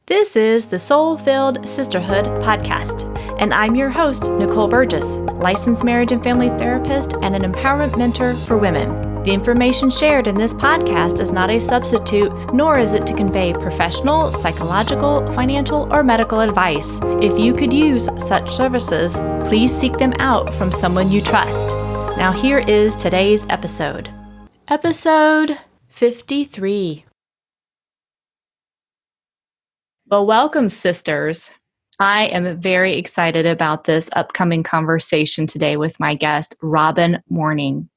This is the Soul-Filled Sisterhood podcast, and I'm your host, Nicole Burgess, licensed marriage and family therapist and an empowerment mentor for women. The information shared in this podcast is not a substitute, nor is it to convey professional, psychological, financial, or medical advice. If you could use such services, please seek them out from someone you trust. Now here is today's episode. Episode 53. Well, welcome, sisters. I am very excited about this upcoming conversation today with my guest, Robyn Mourning.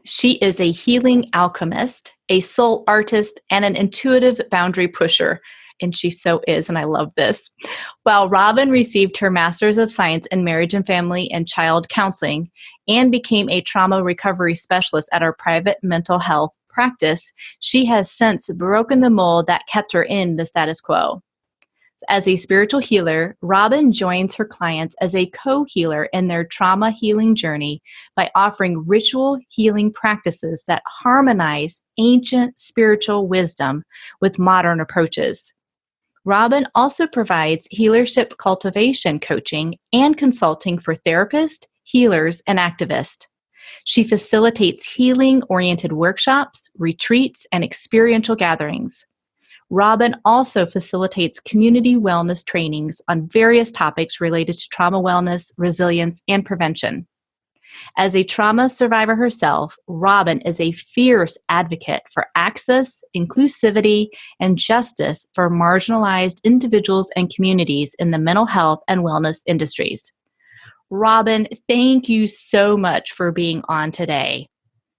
She is a healing alchemist, a soul artist, and an intuitive boundary pusher. And she so is, and I love this. While Robyn received her Master's of Science in Marriage and Family and Child Counseling and became a trauma recovery specialist at her private mental health practice, she has since broken the mold that kept her in the status quo. As a spiritual healer, Robyn joins her clients as a co-healer in their trauma healing journey by offering ritual healing practices that harmonize ancient spiritual wisdom with modern approaches. Robyn also provides healership cultivation coaching and consulting for therapists, healers, and activists. She facilitates healing-oriented workshops, retreats, and experiential gatherings. Robyn also facilitates community wellness trainings on various topics related to trauma wellness, resilience, and prevention. As a trauma survivor herself, Robyn is a fierce advocate for access, inclusivity, and justice for marginalized individuals and communities in the mental health and wellness industries. Robyn, thank you so much for being on today.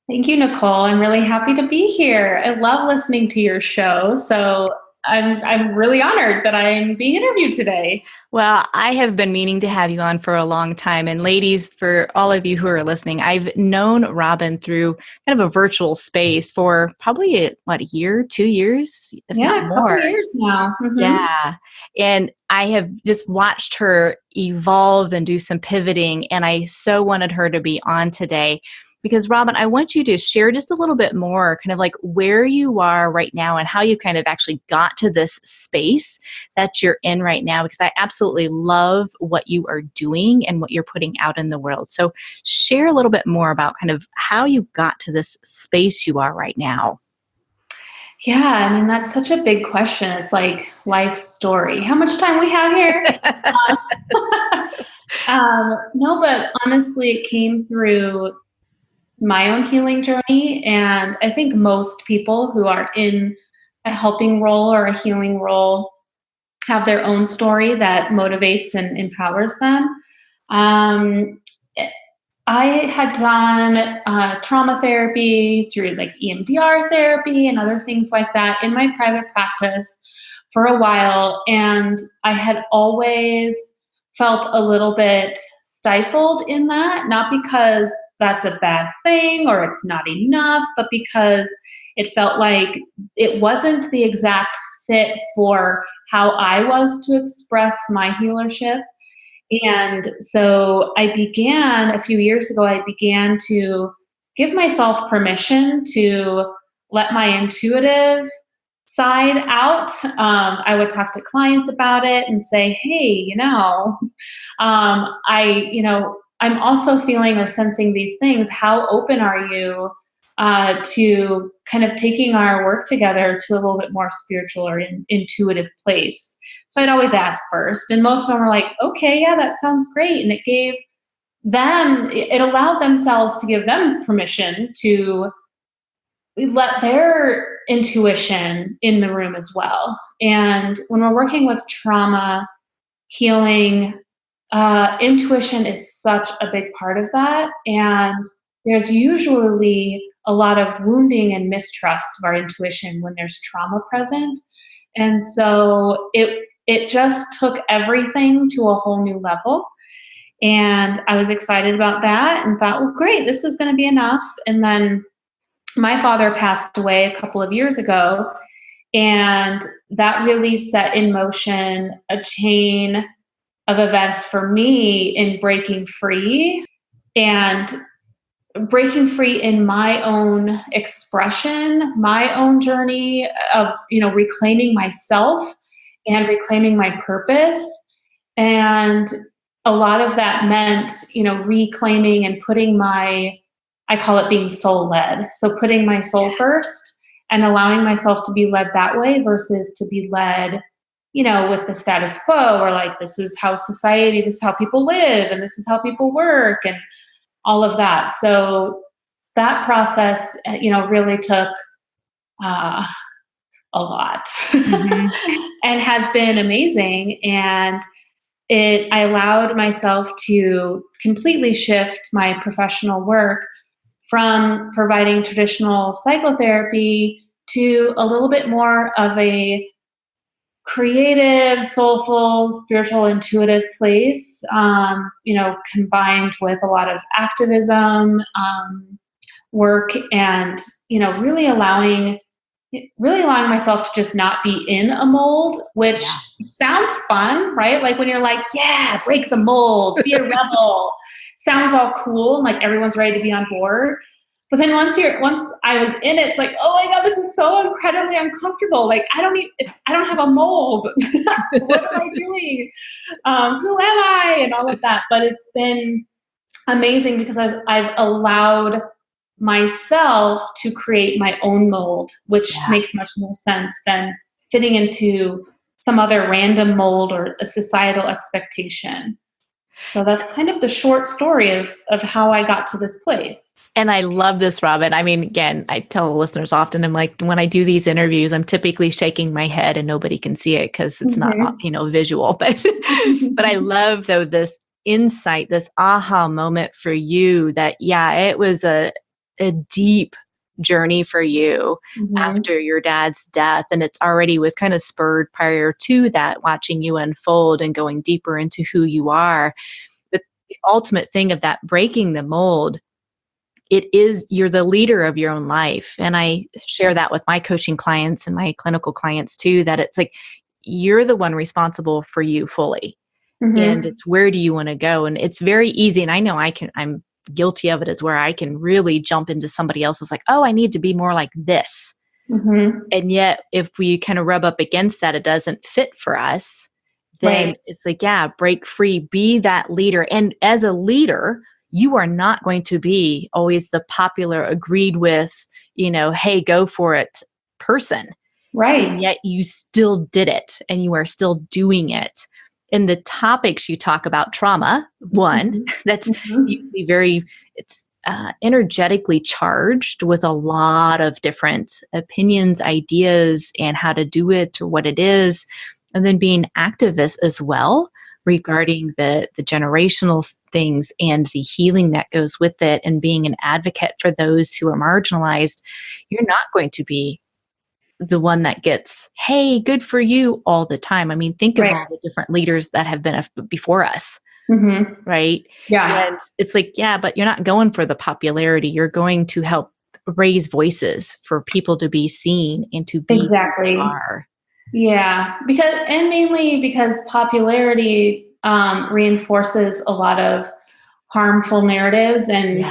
Thank you, Nicole. I'm really happy to be here. I love listening to your show, so I'm really honored that I'm being interviewed today. Well, I have been meaning to have you on for a long time. And ladies, for all of you who are listening, I've known Robyn through kind of a virtual space for probably, a year, 2 years, if not more. A couple years now. Mm-hmm. Yeah. And I have just watched her evolve and do some pivoting. And I so wanted her to be on today. Because Robyn, I want you to share just a little bit more kind of like where you are right now and how you kind of actually got to this space that you're in right now, because I absolutely love what you are doing and what you're putting out in the world. So share a little bit more about kind of how you got to this space you are right now. Yeah, I mean, that's such a big question. It's like life's story. How much time we have here? No, but honestly, it came through my own healing journey. And I think most people who are in a helping role or a healing role have their own story that motivates and empowers them. I had done trauma therapy through like EMDR therapy and other things like that in my private practice for a while. And I had always felt a little bit stifled in that, not because that's a bad thing or it's not enough, but because it felt like it wasn't the exact fit for how I was to express my healership. And so a few years ago, I began to give myself permission to let my intuitive side out. I would talk to clients about it and say, hey, I'm also feeling or sensing these things. How open are you to kind of taking our work together to a little bit more spiritual or intuitive place? So I'd always ask first. And most of them were like, okay, yeah, that sounds great. And it allowed themselves to give them permission to let their intuition in the room as well. And when we're working with trauma healing, intuition is such a big part of that. And there's usually a lot of wounding and mistrust of our intuition when there's trauma present. And so it just took everything to a whole new level. And I was excited about that and thought, well, great, this is going to be enough. And then my father passed away a couple of years ago. And that really set in motion a chain of events for me in breaking free in my own expression, my own journey of, reclaiming myself and reclaiming my purpose. And a lot of that meant, reclaiming and putting I call it being soul led. So putting my soul first and allowing myself to be led that way versus to be led, with the status quo, or like, this is how society, this is how people live, and this is how people work, and all of that. So that process, really took a lot and has been amazing. And I allowed myself to completely shift my professional work from providing traditional psychotherapy to a little bit more of a creative, soulful, spiritual, intuitive place, combined with a lot of activism work, and really allowing myself to just not be in a mold, which sounds fun, right? Like when you're like, yeah, break the mold, be a rebel, sounds all cool, and like everyone's ready to be on board. But then once I was in it, it's like, oh my God, this is so incredibly uncomfortable. Like I don't have a mold. What am I doing? Who am I? And all of that. But it's been amazing because I've allowed myself to create my own mold, which makes much more sense than fitting into some other random mold or a societal expectation. So that's kind of the short story of how I got to this place. And I love this, Robyn. I mean, again, I tell the listeners often, I'm like, when I do these interviews, I'm typically shaking my head and nobody can see it because it's not, visual. But I love, though, this insight, this aha moment for you that, it was a deep journey for you after your dad's death. And it's already was kind of spurred prior to that, watching you unfold and going deeper into who you are. But the ultimate thing of that breaking the mold, you're the leader of your own life. And I share that with my coaching clients and my clinical clients too, that it's like, you're the one responsible for you fully. And it's, where do you want to go? And it's very easy. And I know I'm guilty of it, is where I can really jump into somebody else's like, oh, I need to be more like this. And yet if we kind of rub up against that, it doesn't fit for us. Then it's like, break free, be that leader. And as a leader, you are not going to be always the popular, agreed with, hey, go for it person. Right. And yet you still did it and you are still doing it. And the topics you talk about, trauma, one, that's usually it's energetically charged with a lot of different opinions, ideas, and how to do it or what it is. And then being activist as well, regarding the generational things and the healing that goes with it, and being an advocate for those who are marginalized. You're not going to be the one that gets, hey, good for you all the time. I mean, think of all the different leaders that have been before us, right? Yeah. And it's like, but you're not going for the popularity. You're going to help raise voices for people to be seen and to be who they are. Yeah, mainly because popularity reinforces a lot of harmful narratives and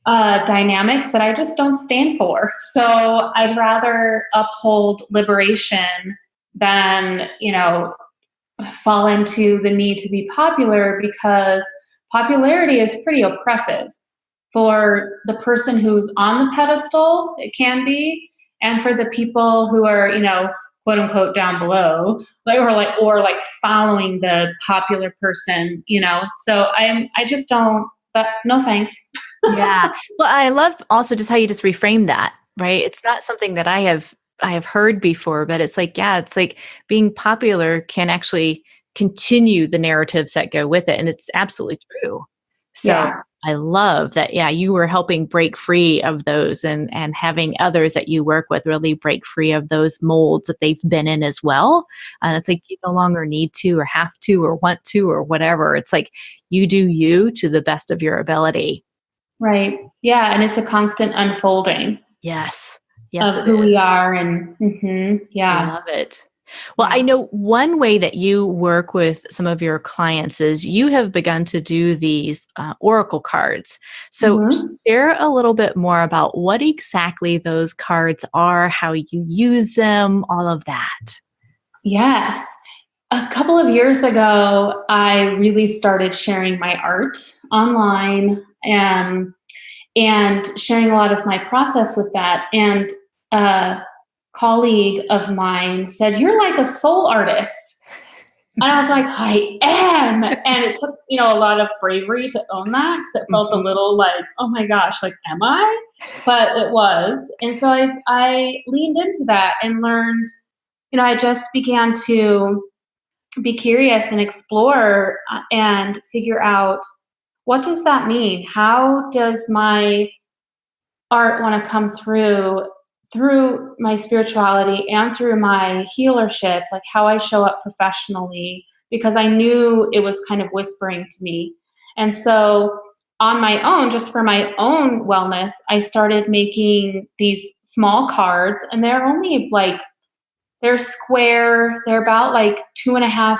dynamics that I just don't stand for. So I'd rather uphold liberation than, fall into the need to be popular, because popularity is pretty oppressive for the person who's on the pedestal. It can be, and for the people who are, quote unquote down below, or following the popular person, So I just don't. But no thanks. Well, I love also just how you just reframe that, right? It's not something that I have heard before, but it's like, it's like being popular can actually continue the narratives that go with it. And it's absolutely true. So I love that. You were helping break free of those and having others that you work with really break free of those molds that they've been in as well. And it's like, you no longer need to, or have to, or want to, or whatever. It's like, you do you to the best of your ability. Right. Yeah. And it's a constant unfolding. Yes, of who we are. And I love it. Well, I know one way that you work with some of your clients is you have begun to do these oracle cards. So share a little bit more about what exactly those cards are, how you use them, all of that. Yes. A couple of years ago, I really started sharing my art online, and sharing a lot of my process with that. And a colleague of mine said, "You're like a soul artist." And I was like, "I am." And it took, a lot of bravery to own that, because it felt a Mhm. little like, oh my gosh, like, am I? But it was. And so I leaned into that and learned, I just began to be curious and explore, and figure out, what does that mean? How does my art want to come through my spirituality and through my healership, like how I show up professionally, because I knew it was kind of whispering to me. And so, on my own, just for my own wellness, I started making these small cards, and they're only like, they're square. They're about like 2.5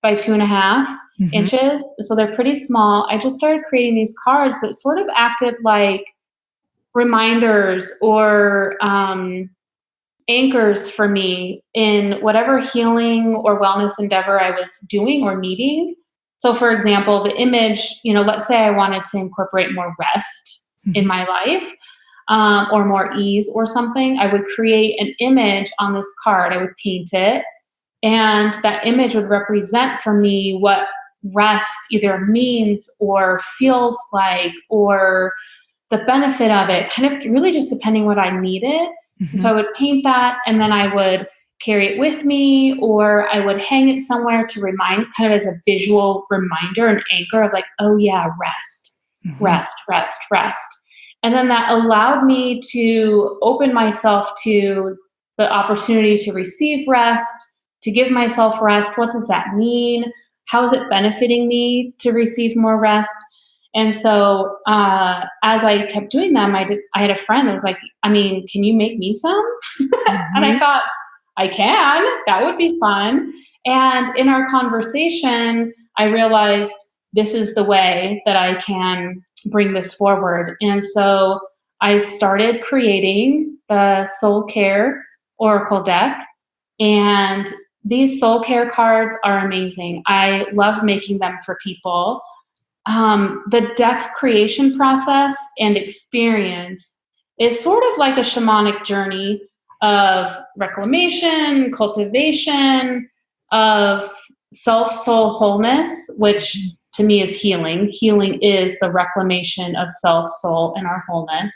by 2.5 Mhm. inches. So they're pretty small. I just started creating these cards that sort of acted like reminders, or anchors for me in whatever healing or wellness endeavor I was doing or needing. So, for example, the image, let's say I wanted to incorporate more rest in Mhm. my life, or more ease or something, I would create an image on this card. I would paint it, and that image would represent for me what rest either means or feels like, or the benefit of it, kind of really just depending what I needed. And so Mhm. I would paint that, and then I would carry it with me, or I would hang it somewhere to remind, kind of as a visual reminder and anchor of like, oh yeah, rest, Mhm. rest, rest, rest. And then that allowed me to open myself to the opportunity to receive rest, to give myself rest. What does that mean? How is it benefiting me to receive more rest? And so, as I kept doing them, I had a friend that was like, "I mean, can you make me some?" And I Mhm. thought, "I can. That would be fun." And in our conversation, I realized this is the way that I can bring this forward. And so I started creating the Soul Care Oracle deck, and these soul care cards are amazing. I love making them for people. The deck creation process and experience is sort of like a shamanic journey of reclamation, cultivation, of self soul wholeness, which to me is healing. Healing is the reclamation of self, soul, and our wholeness,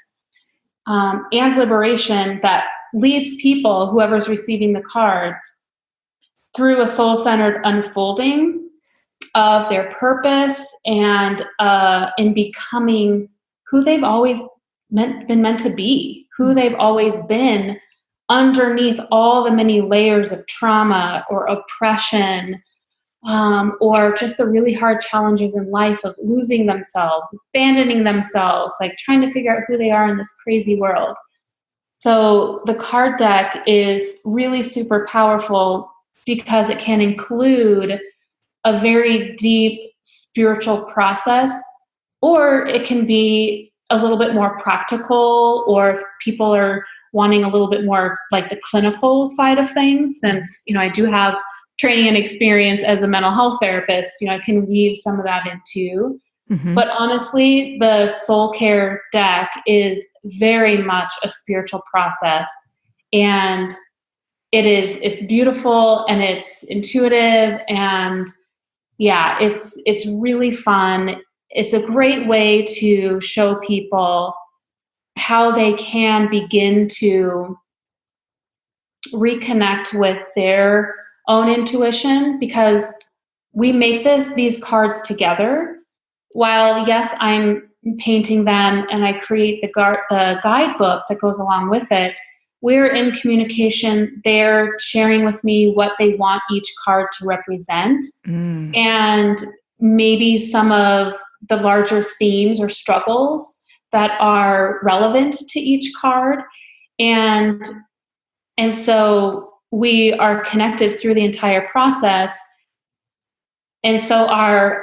and liberation that leads people, whoever's receiving the cards, through a soul centered unfolding of their purpose, and in becoming who they've always been meant to be, who they've always been underneath all the many layers of trauma or oppression, or just the really hard challenges in life of losing themselves, abandoning themselves, like trying to figure out who they are in this crazy world. So the card deck is really super powerful because it can include a very deep spiritual process, or it can be a little bit more practical, or if people are wanting a little bit more like the clinical side of things, since I do have training and experience as a mental health therapist, I can weave some of that in too. Mhm. But honestly, the soul care deck is very much a spiritual process, and it's beautiful and it's intuitive, and yeah, it's really fun. It's a great way to show people how they can begin to reconnect with their own intuition, because we make these cards together. While yes, I'm painting them and I create the guidebook that goes along with it, we're in communication. They're sharing with me what they want each card to represent, Mm. and maybe some of the larger themes or struggles that are relevant to each card. And and so we are connected through the entire process, and so our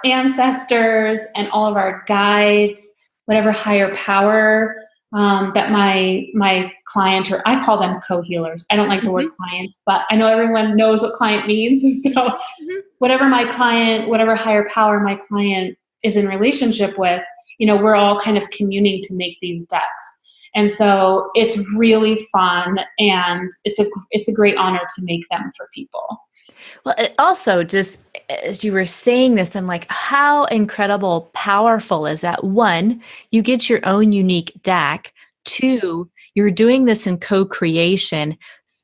ancestors and all of our guides, whatever higher power that my client, or I call them co-healers. I don't like the word Mhm. client, but I know everyone knows what client means. So Mhm. whatever higher power my client is in relationship with, we're all kind of communing to make these decks. And so it's really fun, and it's a great honor to make them for people. Well, it also just as you were saying this, I'm like, how incredible, powerful is that? One, you get your own unique deck. Two, you're doing this in co-creation.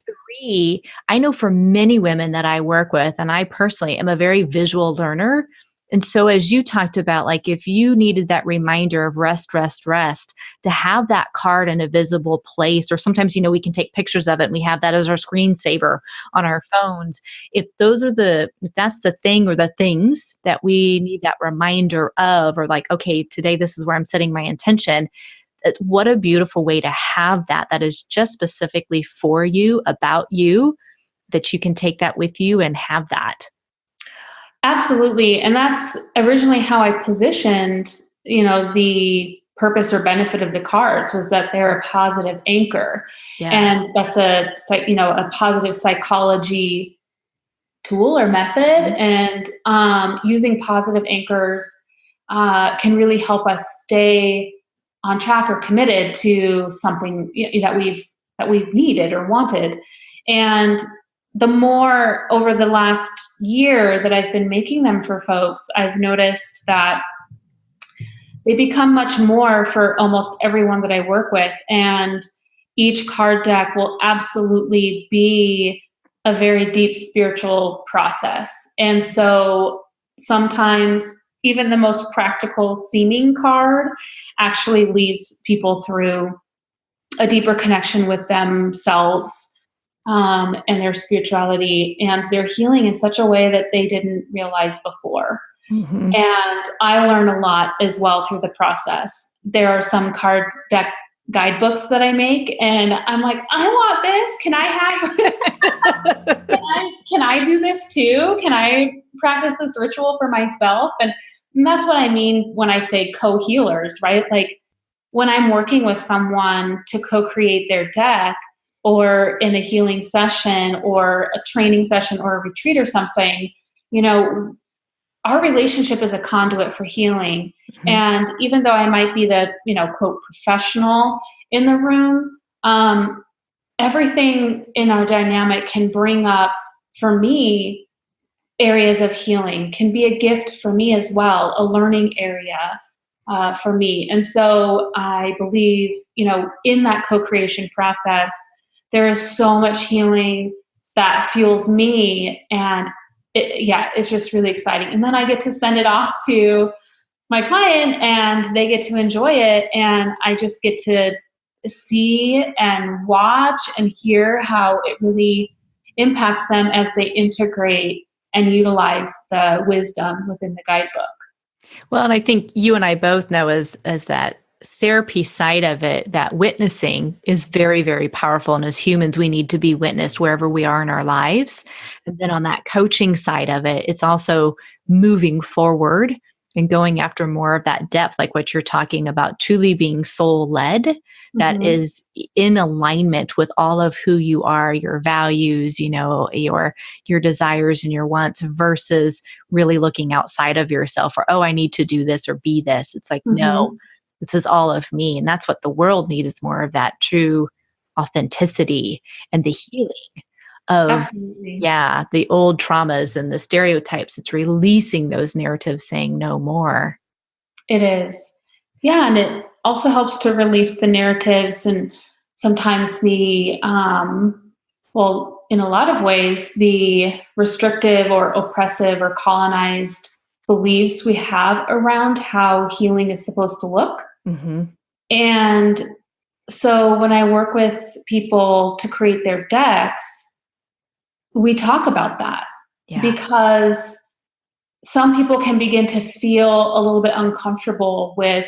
Three, I know for many women that I work with, and I personally am a very visual learner. And so, as you talked about, like if you needed that reminder of rest, rest, rest, to have that card in a visible place, or sometimes, we can take pictures of it and we have that as our screensaver on our phones. If that's the thing or the things that we need that reminder of, or like, okay, today this is where I'm setting my intention, what a beautiful way to have that is just specifically for you, about you, that you can take that with you and have that. Absolutely. And that's originally how I positioned, the purpose or benefit of the cards was that they're a positive anchor. Yeah. And that's a positive psychology tool or method. And using positive anchors can really help us stay on track or committed to something that we've needed or wanted. And the more over the last year that I've been making them for folks, I've noticed that they become much more for almost everyone that I work with. And each card deck will absolutely be a very deep spiritual process. And so sometimes even the most practical seeming card actually leads people through a deeper connection with themselves, and their spirituality and their healing in such a way that they didn't realize before. Hmm. And I learn a lot as well through the process. There are some card deck guidebooks that I make, and I'm like, I want this. Can I have? can I do this too? Can I practice this ritual for myself? And that's what I mean when I say co-healers, right? Like when I'm working with someone to co-create their deck, or in a healing session or a training session or a retreat or something, you know, our relationship is a conduit for healing. Hmm. And even though I might be the, quote, professional in the room, everything in our dynamic can bring up, for me, areas of healing, can be a gift for me as well, a learning area for me. And so I believe, in that co creation process, there is so much healing that fuels me. And it's just really exciting. And then I get to send it off to my client and they get to enjoy it. And I just get to see and watch and hear how it really impacts them as they integrate and utilize the wisdom within the guidebook. Well, and I think you and I both know as that therapy side of it, that witnessing is very, very powerful. And as humans, we need to be witnessed wherever we are in our lives. And then on that coaching side of it, it's also moving forward and going after more of that depth, like what you're talking about, truly being soul led, that Mm-hmm. is in alignment with all of who you are, your values, your desires and your wants, versus really looking outside of yourself, or, oh, I need to do this or be this. It's like, no, Mm-hmm. this is all of me. And that's what the world needs, is more of that true authenticity and the healing of, Absolutely. yeah, the old traumas and the stereotypes. It's releasing those narratives, saying no more. It is. Yeah, and it also helps to release the narratives and sometimes in a lot of ways, the restrictive or oppressive or colonized beliefs we have around how healing is supposed to look. Hmm. And so when I work with people to create their decks, we talk about that Yeah. because some people can begin to feel a little bit uncomfortable with,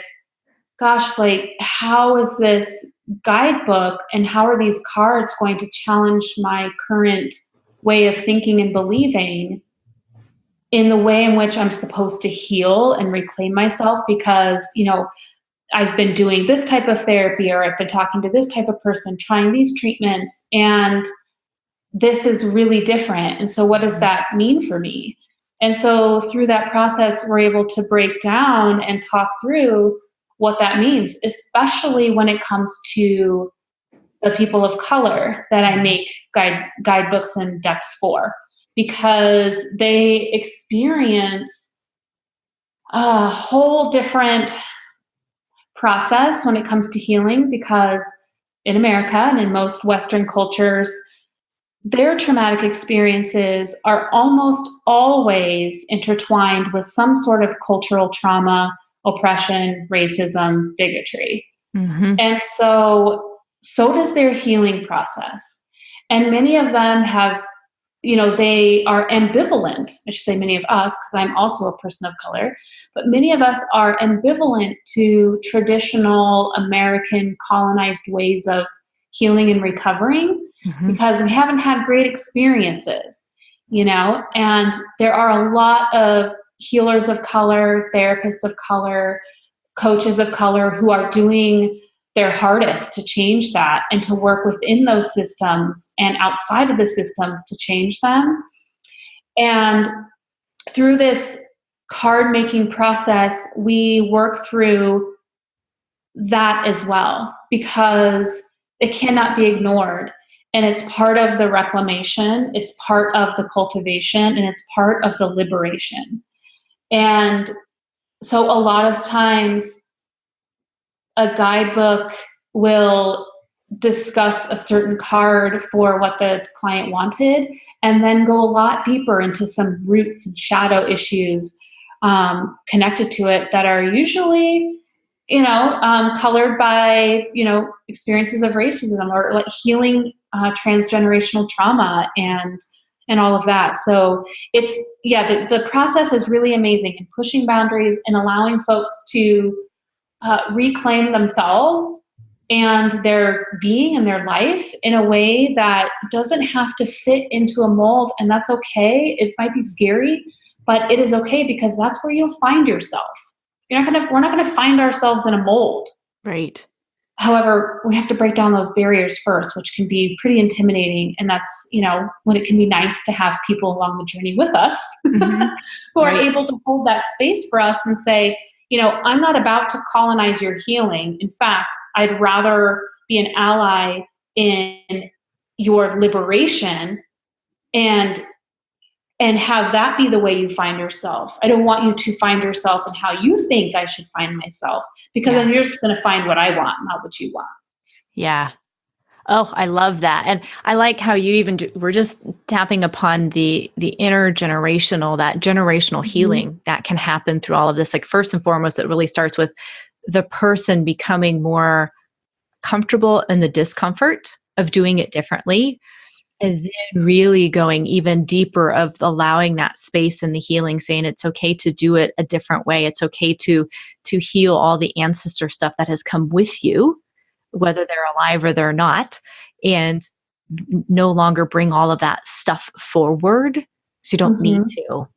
gosh, like, how is this guidebook and how are these cards going to challenge my current way of thinking and believing in the way in which I'm supposed to heal and reclaim myself? Because, I've been doing this type of therapy, or I've been talking to this type of person, trying these treatments, and this is really different. And so what does that mean for me? And so through that process, we're able to break down and talk through what that means, especially when it comes to the people of color that I make guidebooks and decks for, because they experience a whole different process when it comes to healing, because in America and in most Western cultures, their traumatic experiences are almost always intertwined with some sort of cultural trauma, oppression, racism, bigotry. Mm-hmm. And so does their healing process. And many of them have, they are ambivalent. I should say many of us, because I'm also a person of color, but many of us are ambivalent to traditional American colonized ways of healing and recovering, because we haven't had great experiences, and there are a lot of healers of color, therapists of color, coaches of color who are doing their hardest to change that and to work within those systems and outside of the systems to change them. And through this card making process, we work through that as well, because it cannot be ignored. And it's part of the reclamation, it's part of the cultivation, and it's part of the liberation. And so a lot of times a guidebook will discuss a certain card for what the client wanted, and then go a lot deeper into some roots and shadow issues connected to it that are usually, colored by, experiences of racism, or like healing transgenerational trauma and all of that. So the process is really amazing in pushing boundaries and allowing folks to reclaim themselves and their being and their life in a way that doesn't have to fit into a mold. And that's okay. It might be scary, but it is okay, because that's where you'll find yourself. We're not going to find ourselves in a mold. Right. However, we have to break down those barriers first, which can be pretty intimidating. And that's, when it can be nice to have people along the journey with us who are able to hold that space for us and say, I'm not about to colonize your healing. In fact, I'd rather be an ally in your liberation and have that be the way you find yourself. I don't want you to find yourself in how you think I should find myself, because then you're just going to find what I want, not what you want. Yeah. Oh, I love that. And I like how you we're just tapping upon the intergenerational, that generational healing that can happen through all of this. Like, first and foremost, it really starts with the person becoming more comfortable in the discomfort of doing it differently. And then really going even deeper of allowing that space in the healing, saying it's okay to do it a different way. It's okay to heal all the ancestor stuff that has come with you, whether they're alive or they're not, and no longer bring all of that stuff forward. So you don't need to.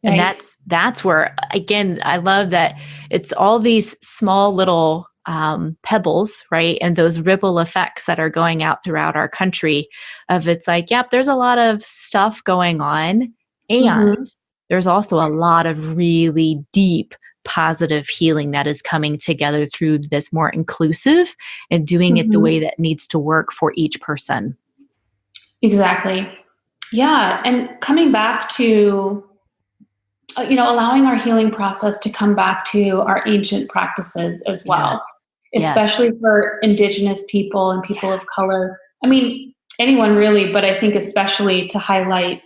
Right. And that's where, again, I love that it's all these small little pebbles, right? And those ripple effects that are going out throughout our country of, it's like, yep, there's a lot of stuff going on. And there's also a lot of really deep positive healing that is coming together through this more inclusive and doing it the way that needs to work for each person. Exactly. Yeah. And coming back to, allowing our healing process to come back to our ancient practices as well, especially for Indigenous people and people of color. I mean, anyone really, but I think especially to highlight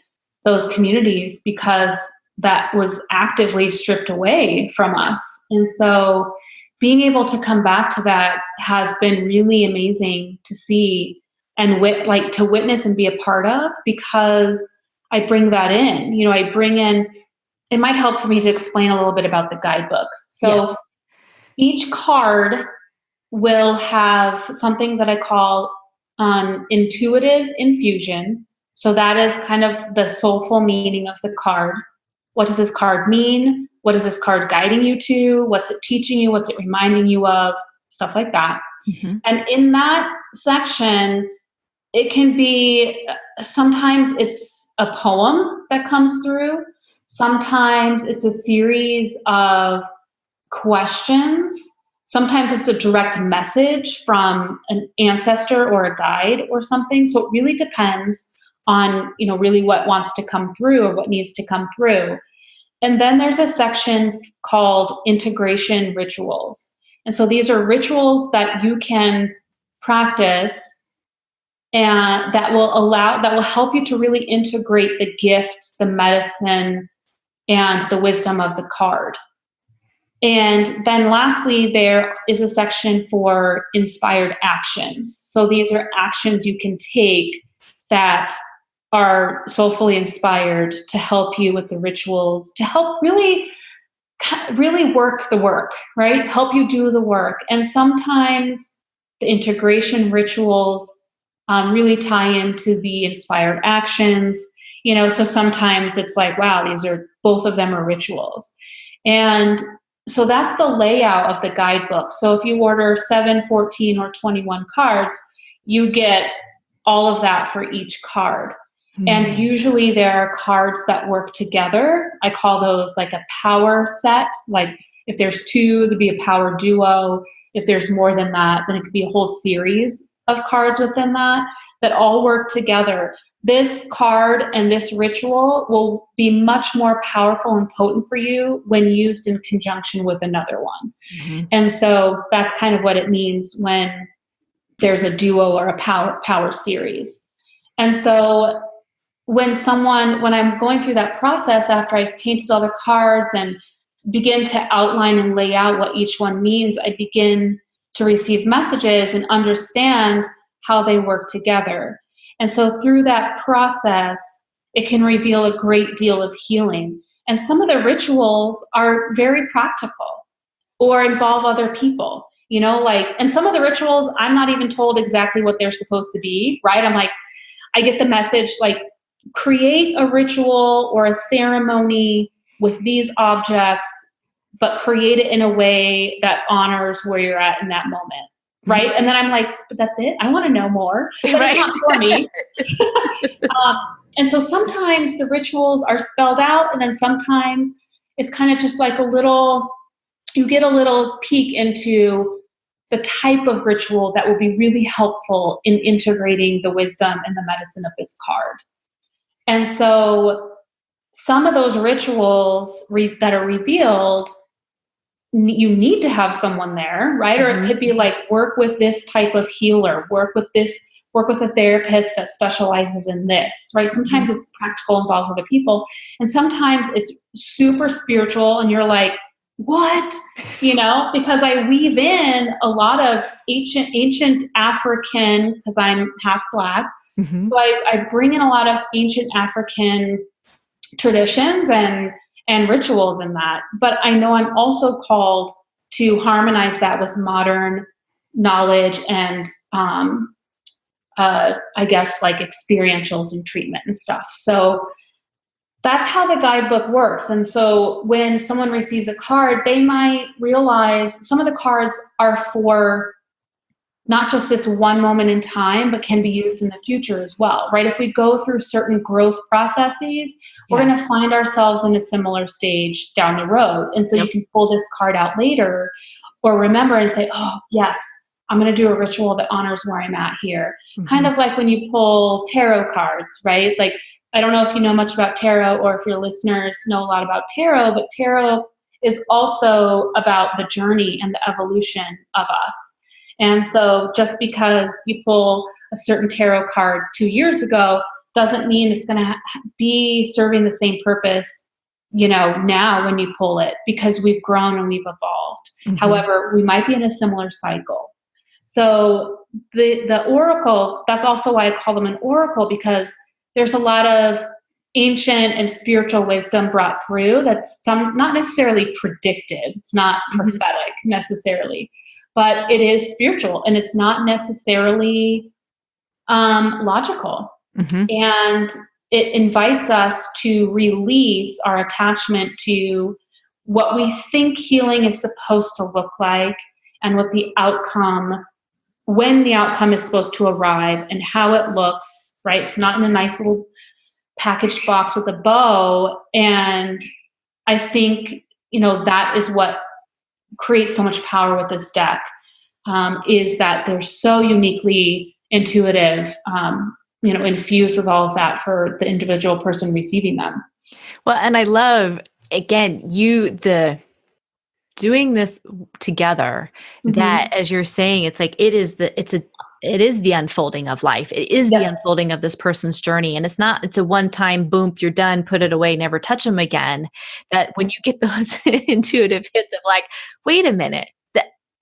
those communities, because that was actively stripped away from us. And so being able to come back to that has been really amazing to see and to witness and be a part of, because I bring that in. I bring in, it might help for me to explain a little bit about the guidebook. So each card will have something that I call intuitive infusion. So that is kind of the soulful meaning of the card. What does this card mean? what is this card guiding you to? What's it teaching you? What's it reminding you of? Stuff like that. Mm-hmm. And in that section, it can be, sometimes it's a poem that comes through. Sometimes it's a series of questions. Sometimes it's a direct message from an ancestor or a guide or something. So it really depends on, really what wants to come through or what needs to come through. And then there's a section called integration rituals. And so these are rituals that you can practice and that will help you to really integrate the gift, the medicine, and the wisdom of the card. And then lastly, there is a section for inspired actions. So these are actions you can take that are soulfully inspired to help you with the rituals, to help really work the work, right? Help you do the work. And sometimes the integration rituals really tie into the inspired actions, so sometimes it's like, wow, both of them are rituals. And so that's the layout of the guidebook. So if you order 7, 14, or 21 cards, you get all of that for each card. Mm-hmm. And usually there are cards that work together. I call those like a power set. Like if there's 2, it could be a power duo. If there's more than that, then it could be a whole series of cards within that all work together. This card and this ritual will be much more powerful and potent for you when used in conjunction with another one. Mm-hmm. And so that's kind of what it means when there's a duo or a power series. And so when I'm going through that process after I've painted all the cards and begin to outline and lay out what each one means, I begin to receive messages and understand how they work together. And so through that process, it can reveal a great deal of healing. And some of the rituals are very practical or involve other people, and some of the rituals, I'm not even told exactly what they're supposed to be, right? I'm like, I get the message, like, create a ritual or a ceremony with these objects, but create it in a way that honors where you're at in that moment. Right. And then I'm like, but that's it. I want to know more. But right. It's not for me. And so sometimes the rituals are spelled out, and then sometimes it's kind of just like you get a little peek into the type of ritual that will be really helpful in integrating the wisdom and the medicine of this card. And so some of those rituals that are revealed, you need to have someone there, right? Mm-hmm. Or it could be like, work with this type of healer, work with a therapist that specializes in this, right? Sometimes it's practical, involves other people. And sometimes it's super spiritual and you're like, what? Because I weave in a lot of ancient African, because I'm half Black. Mm-hmm. So I bring in a lot of ancient African traditions and rituals in that. But I know I'm also called to harmonize that with modern knowledge and I guess like experientials and treatment and stuff. So that's how the guidebook works. And so when someone receives a card, they might realize some of the cards are for not just this one moment in time, but can be used in the future as well, right? If we go through certain growth processes, we're going to find ourselves in a similar stage down the road. And so you can pull this card out later or remember and say, oh, yes, I'm going to do a ritual that honors where I'm at here. Mm-hmm. Kind of like when you pull tarot cards, right? Like, I don't know if you know much about tarot or if your listeners know a lot about tarot, but tarot is also about the journey and the evolution of us. And so just because you pull a certain tarot card 2 years ago doesn't mean it's going to be serving the same purpose, now when you pull it, because we've grown and we've evolved. Mm-hmm. However, we might be in a similar cycle. So the oracle, that's also why I call them an oracle, because there's a lot of ancient and spiritual wisdom brought through that's not necessarily predictive. It's not prophetic necessarily, but it is spiritual and it's not necessarily logical. Mm-hmm. And it invites us to release our attachment to what we think healing is supposed to look like, and what the outcome, when the outcome is supposed to arrive, and how it looks, right? It's not in a nice little packaged box with a bow. And I think, that is what creates so much power with this deck, is that they're so uniquely intuitive, infused with all of that for the individual person receiving them. Well, and I love, again, doing this together, that, as you're saying, it's like, it is the unfolding of life. It is the unfolding of this person's journey. And it's a one-time boom, you're done, put it away, never touch them again. That when you get those intuitive hits of like, wait a minute,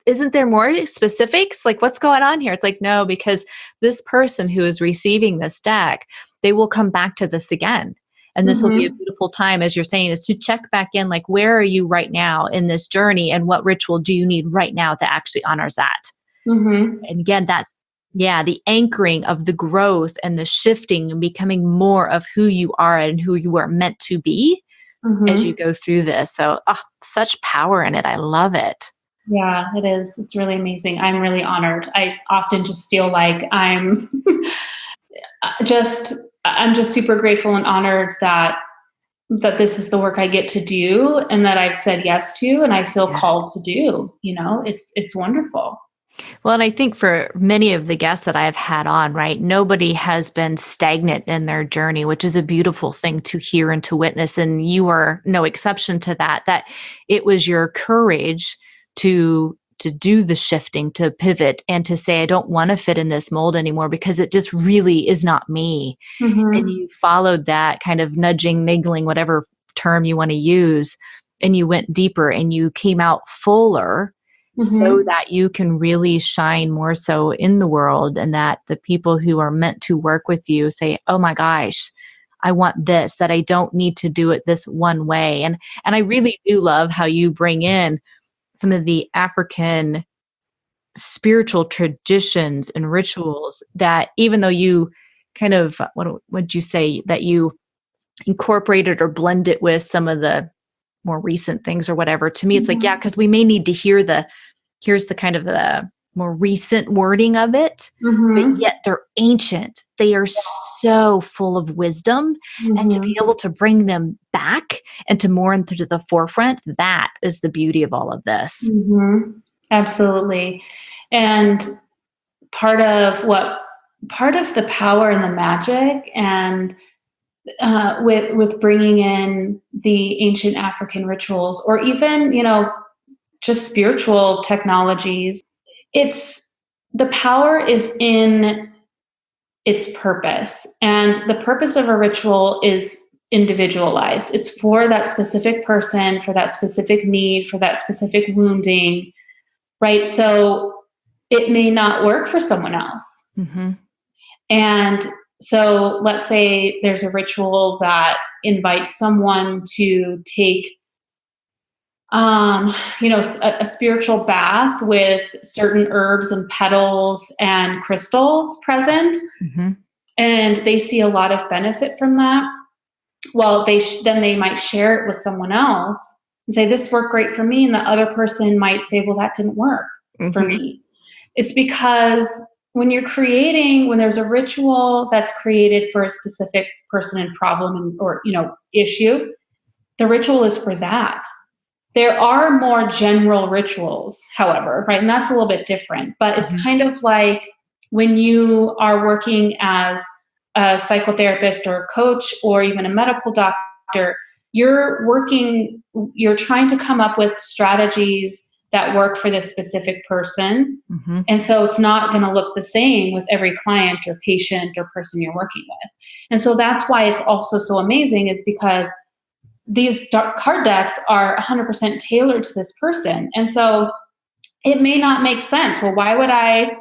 isn't there more specifics? Like, what's going on here? It's like, no, because this person who is receiving this deck, they will come back to this again. And this will be a beautiful time, as you're saying, is to check back in, like, where are you right now in this journey, and what ritual do you need right now that actually honors that? And again, the anchoring of the growth and the shifting and becoming more of who you are and who you are meant to be as you go through this. So, such power in it. I love it. Yeah, it is. It's really amazing. I'm really honored. I often just feel like I'm just super grateful and honored that this is the work I get to do, and that I've said yes to, and I feel called to do. It's wonderful. Well, and I think for many of the guests that I've had on, right, nobody has been stagnant in their journey, which is a beautiful thing to hear and to witness. And you are no exception to that it was your courage to do the shifting, to pivot, and to say, I don't want to fit in this mold anymore because it just really is not me. And you followed that kind of nudging, niggling, whatever term you want to use, and you went deeper and you came out fuller so that you can really shine more so in the world, and that the people who are meant to work with you say, oh my gosh, I want this, that I don't need to do it this one way. And I really do love how you bring in some of the African spiritual traditions and rituals that, even though you kind of, what would you say, that you incorporated or blended with some of the more recent things or whatever, to me, it's like, yeah, because we may need to hear here's the kind of the more recent wording of it, but yet they're ancient. They are so full of wisdom, and to be able to bring them back and to more into the forefront, that is the beauty of all of this. Absolutely. And part of the power and the magic, and with bringing in the ancient African rituals, or even, just spiritual technologies, the power is in its purpose. And the purpose of a ritual is individualized. It's for that specific person, for that specific need, for that specific wounding, right? So it may not work for someone else. And so let's say there's a ritual that invites someone to take a spiritual bath with certain herbs and petals and crystals present. And they see a lot of benefit from that. Well, then they might share it with someone else and say, this worked great for me. And the other person might say, well, that didn't work for me. It's because when there's a ritual that's created for a specific person and problem or issue, the ritual is for that. There are more general rituals, however, right? And that's a little bit different, but it's kind of like when you are working as a psychotherapist or a coach or even a medical doctor, you're trying to come up with strategies that work for this specific person. And so it's not going to look the same with every client or patient or person you're working with. And so that's why it's also so amazing, is because these card decks are 100% tailored to this person. And so it may not make sense. Well, why would I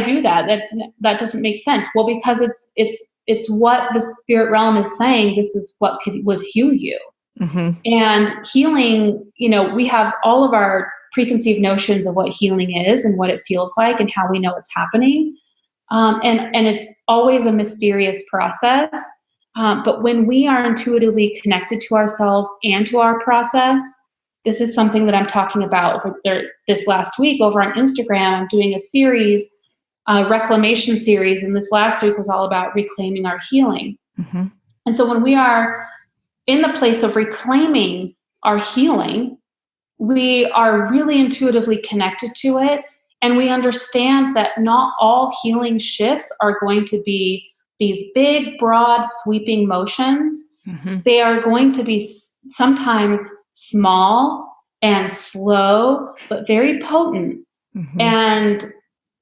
do that? That doesn't make sense. Well, because it's what the spirit realm is saying. This is what would heal you. And healing, we have all of our preconceived notions of what healing is and what it feels like and how we know it's happening. And it's always a mysterious process. But when we are intuitively connected to ourselves and to our process, this is something that I'm talking about this last week over on Instagram. I'm doing a series, a reclamation series, and this last week was all about reclaiming our healing. Mm-hmm. And so when we are in the place of reclaiming our healing, we are really intuitively connected to it. And we understand that not all healing shifts are going to be these big, broad, sweeping motions. Mm-hmm. They are going to be sometimes small and slow, but very potent. Mm-hmm. And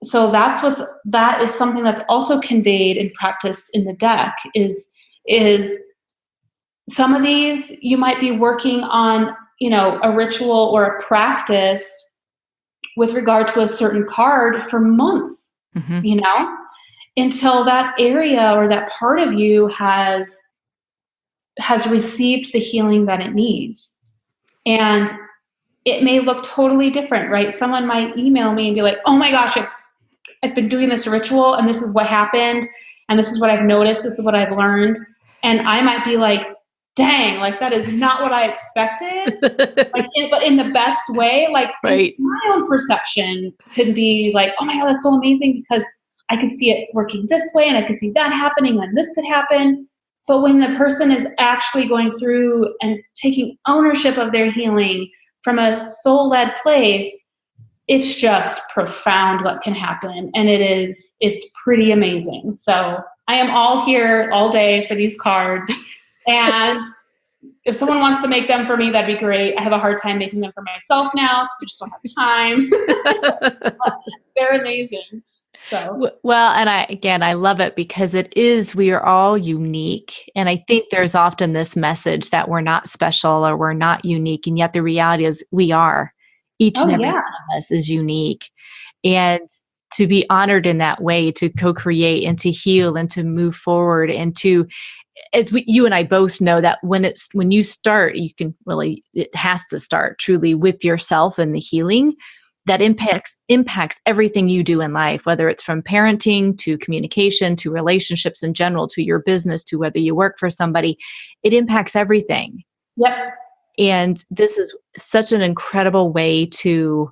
so that is something that's also conveyed and practiced in the deck is some of these you might be working on, a ritual or a practice with regard to a certain card for months, Mm-hmm. Until that area or that part of you has received the healing that it needs. And it may look totally different, right? Someone might email me and be like, oh my gosh, I've been doing this ritual and this is what happened. And this is what I've noticed. This is what I've learned. And I might be like, dang, like that is not what I expected. But in the best way, right. My own perception could be like, oh my God, that's so amazing because I could see it working this way and I could see that happening and this could happen. But when the person is actually going through and taking ownership of their healing from a soul-led place, it's just profound what can happen. And it's pretty amazing. So I am all here all day for these cards. And if someone wants to make them for me, that'd be great. I have a hard time making them for myself now because I just don't have time. They're amazing. So. Well, and I love it because we are all unique. And I think there's often this message that we're not special or we're not unique. And yet the reality is we are. Each and every one of us is unique. And to be honored in that way, to co-create and to heal and to move forward and to, you and I both know that when you start, it has to start truly with yourself and the healing that impacts everything you do in life, whether it's from parenting to communication, to relationships in general, to your business, to whether you work for somebody, it impacts everything. Yep. And this is such an incredible way to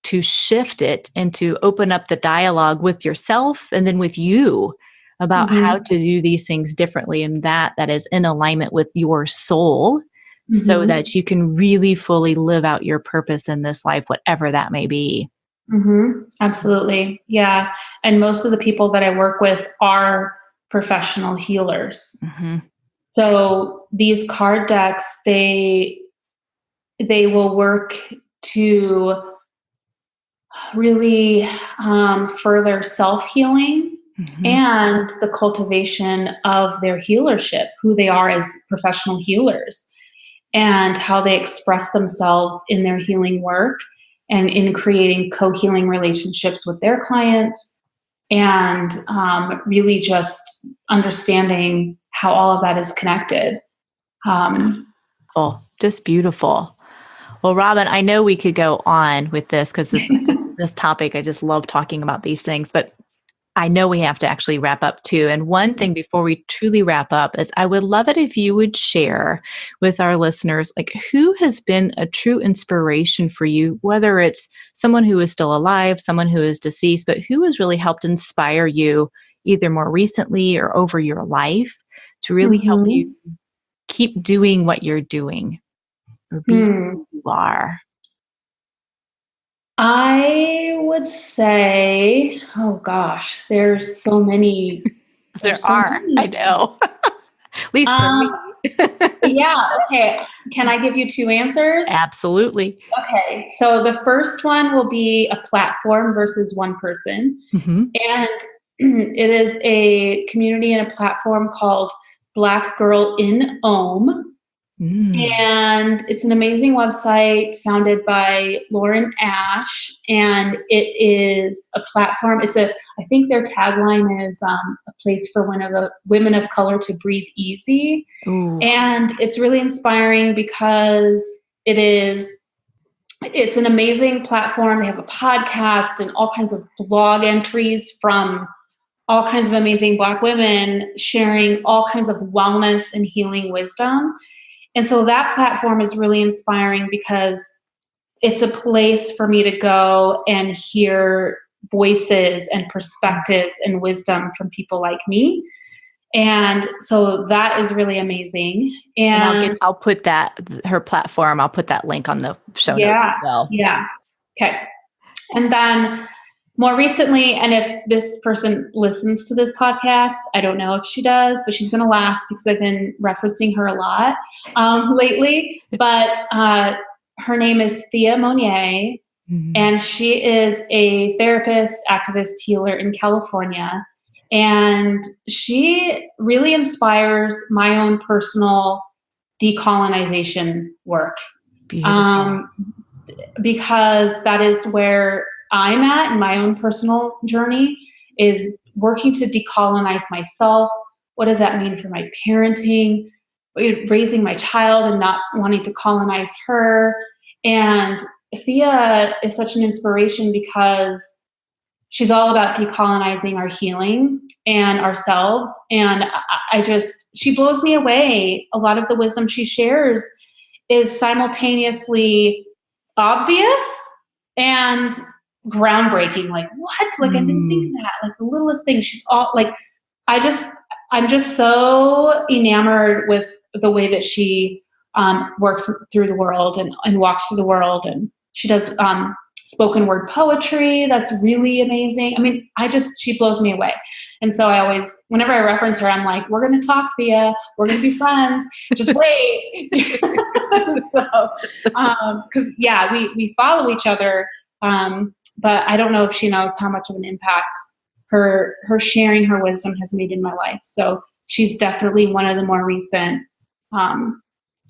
shift it and to open up the dialogue with yourself and then with you about how to do these things differently, and that is in alignment with your soul, so that you can really fully live out your purpose in this life, whatever that may be. Absolutely. Yeah. And most of the people that I work with are professional healers. So these card decks, they will work to really further self-healing and the cultivation of their healership, who they are as professional healers, and how they express themselves in their healing work and in creating co-healing relationships with their clients, and really just understanding how all of that is connected. Just beautiful. Well, Robyn, I know we could go on with this because this topic, I just love talking about these things, but I know we have to actually wrap up too. And one thing before we truly wrap up is I would love it if you would share with our listeners, like, who has been a true inspiration for you, whether it's someone who is still alive, someone who is deceased, but who has really helped inspire you either more recently or over your life to really help you keep doing what you're doing or be who you are. I would say, oh gosh, there's so many. I know. At least for me. Yeah. Okay. Can I give you two answers? Absolutely. Okay. So the first one will be a platform versus one person. And it is a community and a platform called Black Girl in Ohm. And it's an amazing website founded by Lauren Ash, and it is a platform. I think their tagline is a place for women of color to breathe easy. And it's really inspiring because it's an amazing platform. They have a podcast and all kinds of blog entries from all kinds of amazing Black women sharing all kinds of wellness and healing wisdom. And so that platform is really inspiring because it's a place for me to go and hear voices and perspectives and wisdom from people like me. And so that is really amazing. And I'll put her platform, I'll put that link on the show notes as well. Yeah. Okay. And then more recently, and if this person listens to this podcast, I don't know if she does, but she's going to laugh because I've been referencing her a lot lately. But her name is Thea Monnier, and she is a therapist, activist, healer in California. And she really inspires my own personal decolonization work. Because that is where I'm at in my own personal journey, is working to decolonize myself. What does that mean for my parenting, raising my child and not wanting to colonize her? And Thea is such an inspiration because she's all about decolonizing our healing and ourselves. And she blows me away. A lot of the wisdom she shares is simultaneneously obvious and groundbreaking. Like, what? Like, I didn't think that. Like, the littlest thing. She's all like, I'm just so enamored with the way that she works through the world and walks through the world. And she does spoken word poetry. That's really amazing. I mean, she blows me away. And so I always, whenever I reference her, I'm like, we're going to talk, Thea. We're going to be friends. Just wait. So, cause yeah, we follow each other. But I don't know if she knows how much of an impact her sharing her wisdom has made in my life. So she's definitely one of the more recent,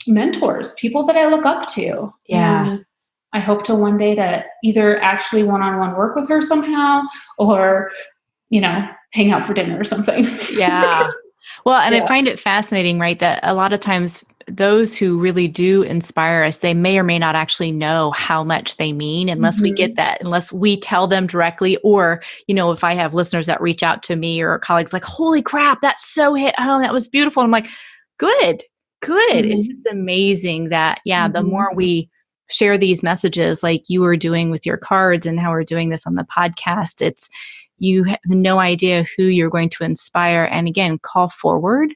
mentors, people that I look up to. Yeah. And I hope to one day to either actually one-on-one work with her somehow, or, hang out for dinner or something. Yeah. Well, and I find it fascinating, right, that a lot of times those who really do inspire us, they may or may not actually know how much they mean unless we get that, unless we tell them directly, or, if I have listeners that reach out to me or colleagues like, holy crap, that so hit home. That was beautiful. And I'm like, good. It's just amazing that, the more we share these messages like you are doing with your cards and how we're doing this on the podcast, you have no idea who you're going to inspire. And again, call forward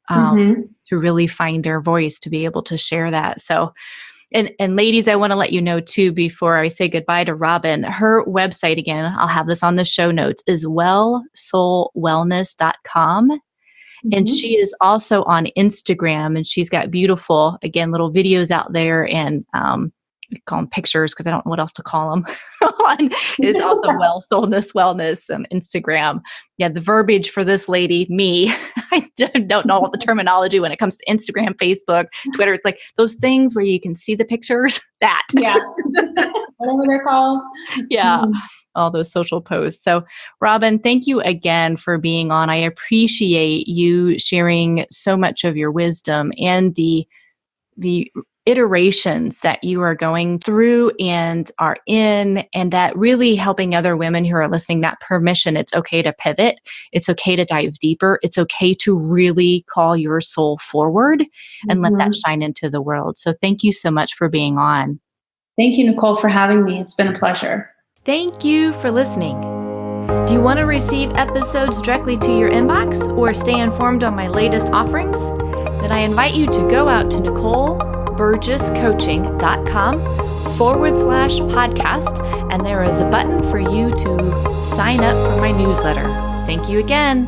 to really find their voice to be able to share that. So, and ladies, I want to let you know too, before I say goodbye to Robyn, her website, again, I'll have this on the show notes, is wellsoulwellness.com. And she is also on Instagram, and she's got beautiful, again, little videos out there, and we call them pictures because I don't know what else to call them. Is also Wellness on Instagram. Yeah, the verbiage for this lady, me, I don't know all the terminology when it comes to Instagram, Facebook, Twitter. It's like those things where you can see the pictures. That. Yeah. Whatever they're called. Yeah. All those social posts. So, Robyn, thank you again for being on. I appreciate you sharing so much of your wisdom and the iterations that you are going through and are in, and that really helping other women who are listening, that permission. It's okay to pivot. It's okay to dive deeper. It's okay to really call your soul forward and let that shine into the world. So thank you so much for being on. Thank you, Nicole, for having me. It's been a pleasure. Thank you for listening. Do you want to receive episodes directly to your inbox or stay informed on my latest offerings? Then I invite you to go out to NicoleBurgessCoaching.com/podcast, and there is a button for you to sign up for my newsletter. Thank you again.